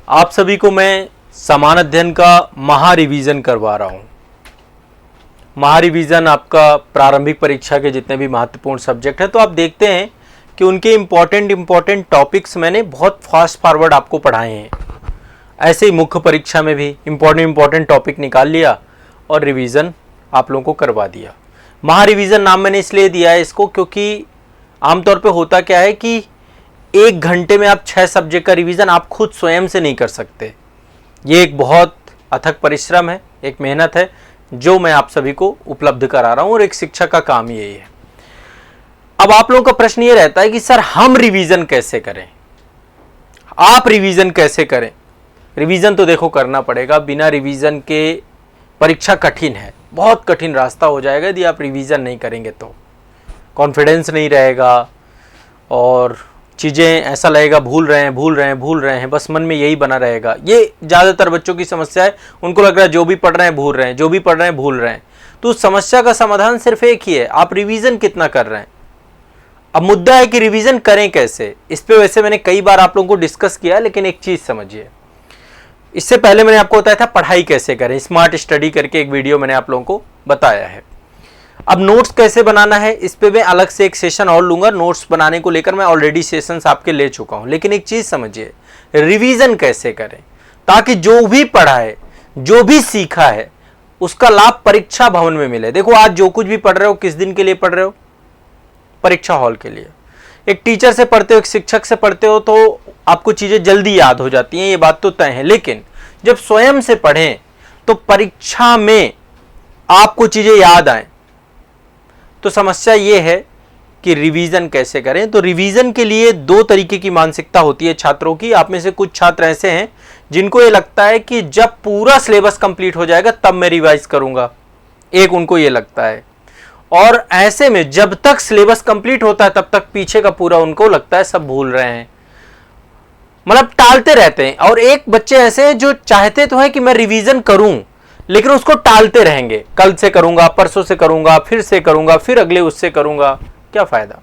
आप सभी को मैं समान अध्ययन का महा रिवीजन करवा रहा हूँ। महा रिवीजन आपका प्रारंभिक परीक्षा के जितने भी महत्वपूर्ण सब्जेक्ट हैं, तो आप देखते हैं कि उनके इम्पॉर्टेंट टॉपिक्स मैंने बहुत फास्ट फॉरवर्ड आपको पढ़ाए हैं। ऐसे ही मुख्य परीक्षा में भी इम्पॉर्टेंट टॉपिक निकाल लिया और रिवीजन आप लोगों को करवा दिया। महा रिवीजन नाम मैंने इसलिए दिया है इसको क्योंकि आमतौर पे होता क्या है कि 1 घंटे में आप 6 सब्जेक्ट का रिवीजन आप खुद स्वयं से नहीं कर सकते। ये एक बहुत अथक परिश्रम है, एक मेहनत है जो मैं आप सभी को उपलब्ध करा रहा हूं और एक शिक्षक का काम यही है। अब आप लोगों का प्रश्न ये रहता है कि सर हम रिवीजन कैसे करें, आप रिवीजन कैसे करें। रिवीजन तो देखो करना पड़ेगा, बिना रिवीजन के परीक्षा कठिन है, बहुत कठिन रास्ता हो जाएगा यदि आप रिवीजन नहीं करेंगे तो। कॉन्फिडेंस नहीं रहेगा और चीज़ें ऐसा लगेगा भूल रहे हैं, बस मन में यही बना रहेगा। ये ज़्यादातर बच्चों की समस्या है, उनको लग रहा है जो भी पढ़ रहे हैं भूल रहे हैं, जो भी पढ़ रहे हैं भूल रहे हैं। तो उस समस्या का समाधान सिर्फ एक ही है, आप रिवीजन कितना कर रहे हैं। अब मुद्दा है कि रिवीजन करें कैसे। इस पे वैसे मैंने कई बार आप लोगों को डिस्कस किया, लेकिन एक चीज़ समझिए, इससे पहले मैंने आपको बताया था पढ़ाई कैसे करें, स्मार्ट स्टडी करके एक वीडियो मैंने आप लोगों को बताया है। अब नोट्स कैसे बनाना है इस पे मैं अलग से एक सेशन और लूंगा। नोट्स बनाने को लेकर मैं ऑलरेडी सेशंस आपके ले चुका हूं, लेकिन एक चीज समझिए, रिवीजन कैसे करें ताकि जो भी पढ़ा है, जो भी सीखा है, उसका लाभ परीक्षा भवन में मिले। देखो आज जो कुछ भी पढ़ रहे हो किस दिन के लिए पढ़ रहे हो, परीक्षा हॉल के लिए। एक टीचर से पढ़ते हो, एक शिक्षक से पढ़ते हो तो आपको चीजें जल्दी याद हो जाती हैं, ये बात तो तय है। लेकिन जब स्वयं से पढ़ें तो परीक्षा में आपको चीजें याद आए। तो समस्या ये है कि रिवीजन कैसे करें। तो रिवीजन के लिए 2 तरीके की मानसिकता होती है छात्रों की। आप में से कुछ छात्र ऐसे हैं जिनको ये लगता है कि जब पूरा सिलेबस कंप्लीट हो जाएगा तब मैं रिवाइज करूंगा, एक उनको ये लगता है। और ऐसे में जब तक सिलेबस कंप्लीट होता है तब तक पीछे का पूरा उनको लगता है सब भूल रहे हैं, मतलब टालते रहते हैं। और एक बच्चे ऐसे हैं जो चाहते तो है कि मैं रिवीजन करूं, लेकिन उसको टालते रहेंगे, कल से करूंगा, परसों से करूंगा, फिर से करूंगा, फिर अगले उससे करूंगा, क्या फायदा।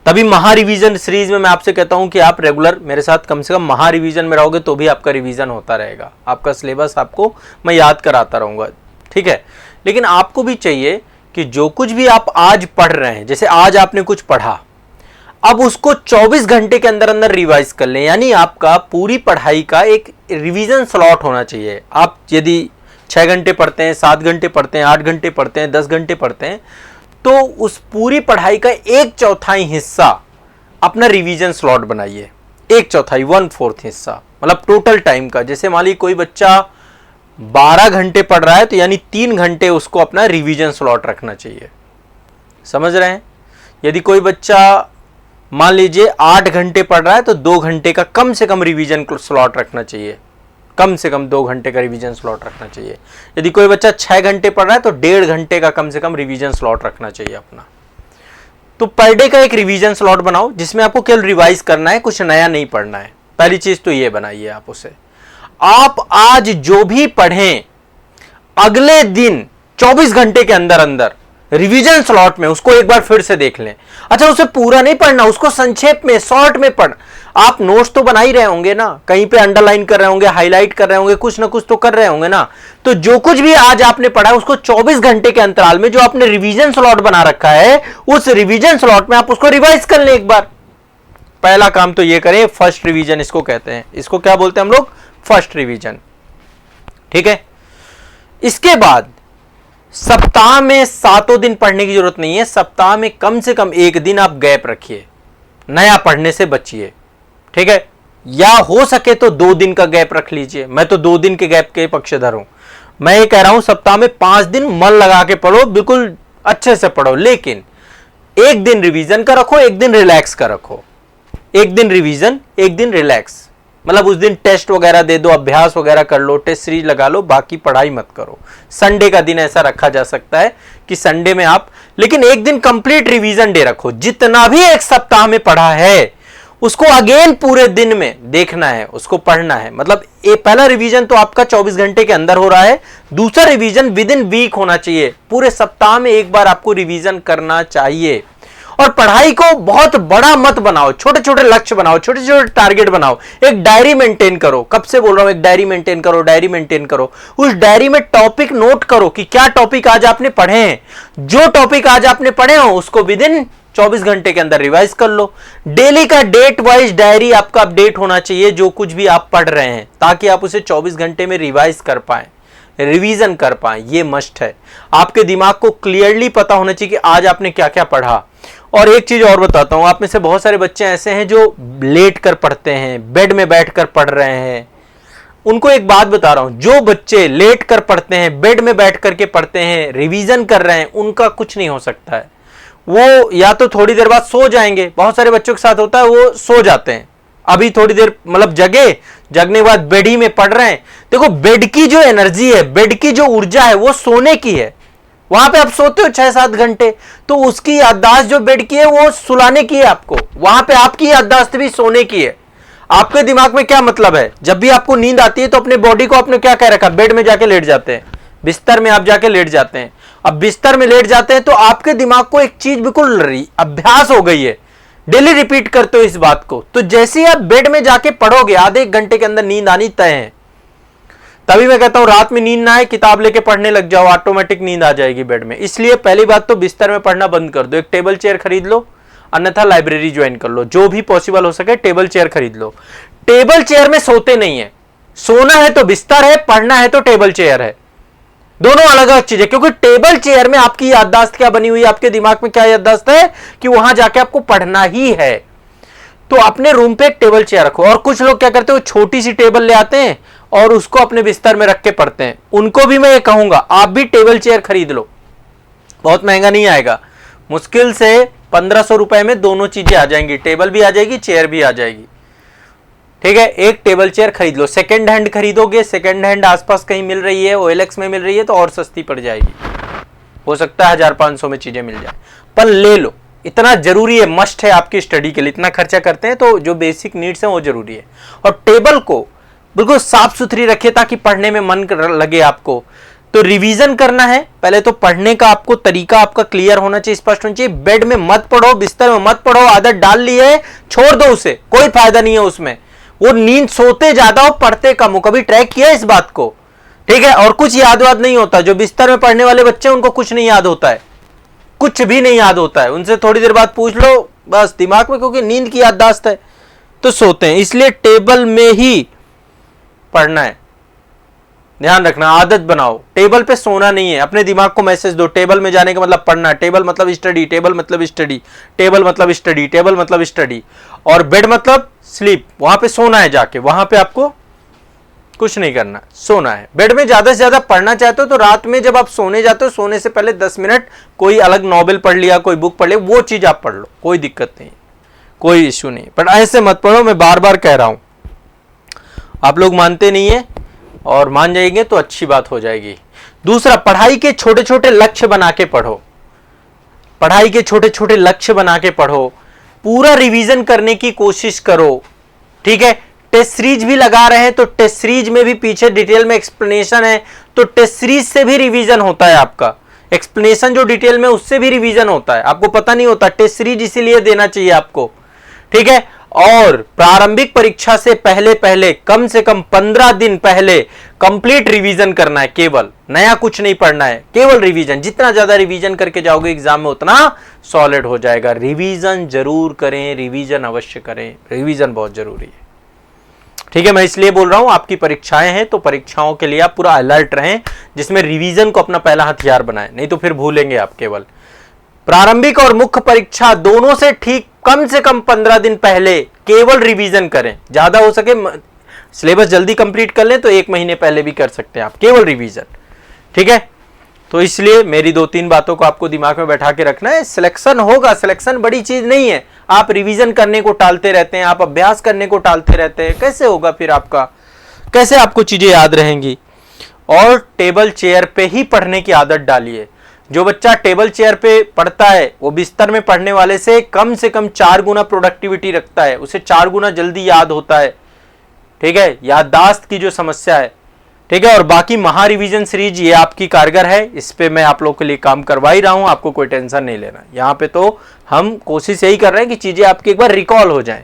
तभी महा रिवीजन सीरीज में मैं आपसे कहता हूं कि आप रेगुलर मेरे साथ कम से कम महा रिवीजन में रहोगे तो भी आपका रिवीजन होता रहेगा, आपका सिलेबस आपको मैं याद कराता रहूंगा, ठीक है। लेकिन आपको भी चाहिए कि जो कुछ भी आप आज पढ़ रहे हैं, जैसे आज आपने कुछ पढ़ा, अब उसको 24 घंटे के अंदर अंदर रिवाइज कर लें। यानी आपका पूरी पढ़ाई का एक रिवीजन स्लॉट होना चाहिए। आप यदि 6 घंटे पढ़ते हैं, 7 घंटे पढ़ते हैं, 8 घंटे पढ़ते हैं, 10 घंटे पढ़ते हैं, तो उस पूरी पढ़ाई का 1/4 हिस्सा अपना रिवीजन स्लॉट बनाइए। 1/4 1/4 हिस्सा मतलब टोटल टाइम का। जैसे मान लीजिए कोई बच्चा 12 घंटे पढ़ रहा है तो यानी 3 घंटे उसको अपना रिवीजन स्लॉट रखना चाहिए, समझ रहे हैं। यदि कोई बच्चा मान लीजिए 8 घंटे पढ़ रहा है तो 2 घंटे का कम से कम रिवीजन स्लॉट रखना चाहिए, कम से कम 2 घंटे का रिवीजन स्लॉट रखना चाहिए। यदि कोई बच्चा 6 घंटे पढ़ रहा है तो 1.5 घंटे का कम से कम रिवीजन स्लॉट रखना चाहिए अपना। तो पर डे का एक रिवीजन स्लॉट बनाओ जिसमें आपको केवल रिवाइज करना है, कुछ नया नहीं पढ़ना है। पहली चीज तो ये बनाइए आप उसे। आप आज जो भी पढ़ें अगले दिन 24 घंटे के अंदर अंदर रिवीजन स्लॉट में उसको एक बार फिर से देख लें। अच्छा, उसे पूरा नहीं पढ़ना, उसको संक्षेप में शॉर्ट में पढ़। आप नोट्स तो बना ही रहे होंगे ना, कहीं पे अंडरलाइन कर रहे होंगे, हाईलाइट कर रहे होंगे, कुछ ना कुछ तो कर रहे होंगे ना। तो जो कुछ भी आज आपने पढ़ा है उसको 24 घंटे के अंतराल में जो आपने रिवीजन स्लॉट बना रखा है, उस रिवीजन स्लॉट में आप उसको रिवाइज कर लें एक बार। पहला काम तो ये करें, फर्स्ट रिवीजन इसको कहते हैं। इसको क्या बोलते हैं हम लोग, फर्स्ट रिवीजन, ठीक है। इसके बाद सप्ताह में 7 दिन पढ़ने की जरूरत नहीं है, सप्ताह में कम से कम 1 दिन आप गैप रखिए, नया पढ़ने से बचिए, ठीक है। या हो सके तो 2 दिन का गैप रख लीजिए। मैं तो 2 दिन के गैप के पक्षधर हूं। मैं ये कह रहा हूं सप्ताह में 5 दिन मन लगा के पढ़ो, बिल्कुल अच्छे से पढ़ो, लेकिन 1 दिन रिवीजन का रखो, 1 दिन रिलैक्स का रखो। 1 दिन रिवीजन, 1 दिन रिलैक्स, मतलब उस दिन टेस्ट वगैरह दे दो, अभ्यास वगैरह कर लो, टेस्ट सीरीज लगा लो, बाकी पढ़ाई मत करो। संडे का दिन ऐसा रखा जा सकता है कि संडे में आप, लेकिन 1 दिन कंप्लीट रिवीजन डे रखो। जितना भी एक सप्ताह में पढ़ा है उसको अगेन पूरे दिन में देखना है, उसको पढ़ना है। मतलब ये पहला रिवीजन तो आपका 24 घंटे के अंदर हो रहा है, दूसरा रिवीजन विद इन वीक होना चाहिए। पूरे सप्ताह में एक बार आपको रिवीजन करना चाहिए। और पढ़ाई को बहुत बड़ा मत बनाओ, छोटे छोटे लक्ष्य बनाओ, छोटे छोटे टारगेट बनाओ। एक डायरी मेंटेन करो, कब से बोल रहा हूं एक डायरी मेंटेन करो, डायरी मेंटेन करो। उस डायरी में टॉपिक नोट करो कि क्या टॉपिक आज आपने पढ़े हैं। जो टॉपिक आज आपने पढ़े हो उसको विद इन 24 घंटे के अंदर रिवाइज कर लो। डेली का डेट वाइज डायरी आपका अपडेट होना चाहिए, जो कुछ भी आप पढ़ रहे हैं, ताकि आप उसे 24 घंटे में रिवाइज कर पाए, रिवीजन कर पाए। ये मस्ट है। आपके दिमाग को क्लियरली पता होना चाहिए कि आज आपने क्या क्या पढ़ा। और एक चीज और बताता हूं, आप में से बहुत सारे बच्चे ऐसे हैं जो लेट कर पढ़ते हैं, बेड में बैठकर पढ़ रहे हैं। उनको एक बात बता रहा हूं, जो बच्चे लेट कर पढ़ते हैं, बेड में बैठ करके पढ़ते हैं, रिवीजन कर रहे हैं, उनका कुछ नहीं हो सकता है। वो या तो थोड़ी देर बाद सो जाएंगे, बहुत सारे बच्चों के साथ होता है, वो सो जाते हैं, अभी थोड़ी देर मतलब जगने के बाद बेड ही में पढ़ रहे हैं। देखो, बेड की जो एनर्जी है, बेड की जो ऊर्जा है, वो सोने की है। वहां पे आप सोते हो 6-7 घंटे, तो उसकी याददाश्त जो बेड की है वो सुलाने की है आपको। वहां पे आपकी याददाश्त भी सोने की है। आपके दिमाग में क्या मतलब है, जब भी आपको नींद आती है तो अपने बॉडी को आपने क्या कह रखा, बेड में जाके लेट जाते हैं, बिस्तर में आप जाके लेट जाते हैं। अब बिस्तर में लेट जाते हैं तो आपके दिमाग को एक चीज बिल्कुल अभ्यास हो गई है, डेली रिपीट करते हो इस बात को। तो जैसे ही आप बेड में जाके पढ़ोगे, आधे 1 घंटे के अंदर नींद आनी तय है। तभी मैं कहता हूं रात में नींद ना आए, किताब लेके पढ़ने लग जाओ, ऑटोमेटिक नींद आ जाएगी बेड में। इसलिए पहली बात तो बिस्तर में पढ़ना बंद कर दो, एक टेबल चेयर खरीद लो, अन्यथा लाइब्रेरी ज्वाइन कर लो, जो भी पॉसिबल हो सके टेबल चेयर खरीद लो। टेबल चेयर में सोते नहीं है, सोना है तो बिस्तर है, पढ़ना है तो टेबल चेयर है, दोनों अलग अलग चीजें। क्योंकि टेबल चेयर में आपकी याददाश्त क्या बनी हुई है, आपके दिमाग में क्या याददाश्त है कि वहां जाके आपको पढ़ना ही है। तो अपने रूम पे एक टेबल चेयर रखो। और कुछ लोग क्या करते हैं, छोटी सी टेबल ले आते हैं और उसको अपने बिस्तर में रख के पढ़ते हैं। उनको भी मैं ये कहूंगा, आप भी टेबल चेयर खरीद लो, बहुत महंगा नहीं आएगा, मुश्किल से 1500 रुपए में दोनों चीजें आ जाएंगी, टेबल भी आ जाएगी, चेयर भी आ जाएगी। ठीक है, एक टेबल चेयर खरीद लो। सेकंड हैंड खरीदोगे, सेकंड हैंड आसपास कहीं मिल रही है, OLX में मिल रही है तो और सस्ती पड़ जाएगी, हो सकता है 1500 में चीजें मिल जाए, पर ले लो, इतना जरूरी है, मस्ट है आपकी स्टडी के लिए। इतना खर्चा करते हैं तो जो बेसिक नीड्स हैं वो जरूरी है। और टेबल को बिल्कुल साफ सुथरी रखिए ताकि पढ़ने में मन लगे आपको। तो रिवीजन करना है, पहले तो पढ़ने का आपको तरीका आपका क्लियर होना चाहिए, स्पष्ट होना चाहिए। बेड में मत पढ़ो, बिस्तर में मत पढ़ो, आदत डाल ली है, छोड़ दो उसे, कोई फायदा नहीं है उसमें। वो नींद, सोते ज्यादा हो पढ़ते कम हो, कभी ट्रैक किया इस बात को? ठीक है, और कुछ याद वाद नहीं होता। जो बिस्तर में पढ़ने वाले बच्चे हैं उनको कुछ नहीं याद होता है, कुछ भी नहीं याद होता है। उनसे थोड़ी देर बाद पूछ लो, बस दिमाग में, क्योंकि नींद की याददाश्त है तो सोते हैं। इसलिए टेबल में ही पढ़ना है, ध्यान रखना, आदत बनाओ। टेबल पे सोना नहीं है, अपने दिमाग को मैसेज दो, टेबल में जाने का मतलब पढ़ना, टेबल मतलब स्टडी, टेबल मतलब स्टडी, टेबल मतलब स्टडी, टेबल मतलब स्टडी, और बेड मतलब स्लीप, वहां पे सोना है जाके, वहां पे आपको कुछ नहीं करना, सोना है। बेड में ज्यादा से ज्यादा पढ़ना चाहते हो तो रात में जब आप सोने जाते हो, सोने से पहले 10 मिनट कोई अलग नॉवेल पढ़ लिया, कोई बुक पढ़ लिया, वो चीज आप पढ़ लो, कोई दिक्कत नहीं, कोई इश्यू नहीं। पर ऐसे मत पढ़ो, मैं बार बार कह रहा हूं, आप लोग मानते नहीं है, और मान जाएंगे तो अच्छी बात हो जाएगी। दूसरा, पढ़ाई के छोटे छोटे लक्ष्य बना के पढ़ो, पढ़ाई के छोटे छोटे लक्ष्य बना के पढ़ो, पूरा रिवीजन करने की कोशिश करो। ठीक है, टेस्ट सीरीज भी लगा रहे हैं तो टेस्ट सीरीज में भी पीछे डिटेल में एक्सप्लेनेशन है, तो टेस्ट सीरीज से भी रिवीजन होता है आपका, एक्सप्लेनेशन जो डिटेल में उससे भी रिवीजन होता है, आपको पता नहीं होता। टेस्ट सीरीज इसीलिए देना चाहिए आपको। ठीक है, और प्रारंभिक परीक्षा से पहले कम से कम 15 दिन पहले कंप्लीट रिवीजन करना है, केवल नया कुछ नहीं पढ़ना है, केवल रिवीजन। जितना ज्यादा रिवीजन करके जाओगे एग्जाम में उतना सॉलिड हो जाएगा। रिवीजन जरूर करें, रिवीजन अवश्य करें, रिवीजन बहुत जरूरी है। ठीक है, मैं इसलिए बोल रहा हूं, आपकी परीक्षाएं हैं तो परीक्षाओं के लिए आप पूरा अलर्ट रहें, जिसमें रिवीजन को अपना पहला हथियार बनाएं, नहीं तो फिर भूलेंगे आप। केवल प्रारंभिक और मुख्य परीक्षा दोनों से ठीक कम से कम 15 दिन पहले केवल रिवीजन करें। ज्यादा हो सके सिलेबस जल्दी कंप्लीट कर लें तो 1 महीने पहले भी कर सकते हैं आप, केवल रिवीजन। ठीक है, तो इसलिए मेरी 2-3 बातों को आपको दिमाग में बैठा के रखना है। सिलेक्शन होगा, सिलेक्शन बड़ी चीज नहीं है। आप रिवीजन करने को टालते रहते हैं, आप अभ्यास करने को टालते रहते हैं, कैसे होगा फिर आपका, कैसे आपको चीजें याद रहेंगी? और टेबल चेयर पे ही पढ़ने की आदत डालिए। जो बच्चा टेबल चेयर पे पढ़ता है वो बिस्तर में पढ़ने वाले से कम 4 गुना प्रोडक्टिविटी रखता है, उसे 4 गुना जल्दी याद होता है। ठीक है, याददाश्त की जो समस्या है। ठीक है, और बाकी महा रिवीजन सीरीज ये आपकी कारगर है, इस पे मैं आप लोगों के लिए काम करवा ही रहा हूं, आपको कोई टेंशन नहीं लेना। यहाँ पे तो हम कोशिश यही कर रहे हैं कि चीज़ें आपकी एक बार रिकॉल हो जाएं।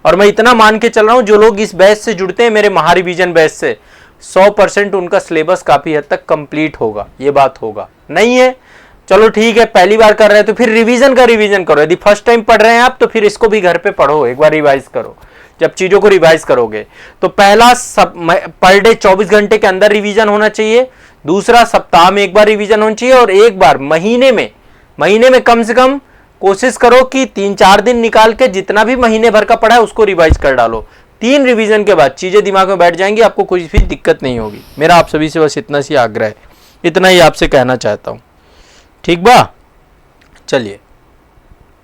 और मैं इतना मान के चल रहा हूं, जो लोग इस बैच से जुड़ते हैं, मेरे महारिवीजन बैच से, 100% उनका सिलेबस काफ़ी हद तक कंप्लीट होगा। ये बात होगा, नहीं है चलो ठीक है, पहली बार कर रहे हैं तो फिर रिवीजन का रिवीजन करो। यदि फर्स्ट टाइम पढ़ रहे हैं आप तो फिर इसको भी घर पे पढ़ो, एक बार रिवाइज करो। जब चीज़ों को रिवाइज करोगे तो पहला पर डे 24 घंटे के अंदर रिवीजन होना चाहिए, दूसरा सप्ताह में एक बार रिवीजन होना चाहिए, और एक बार महीने में कम से कम कोशिश करो कि 3-4 दिन निकाल के जितना भी महीने भर का पढ़ा है उसको रिवाइज कर डालो। 3 रिवीजन के बाद चीज़ें दिमाग में बैठ जाएंगी, आपको कोई भी दिक्कत नहीं होगी। मेरा आप सभी से बस इतना सी आग्रह है, इतना ही आपसे कहना चाहता हूँ। ठीक बा, चलिए।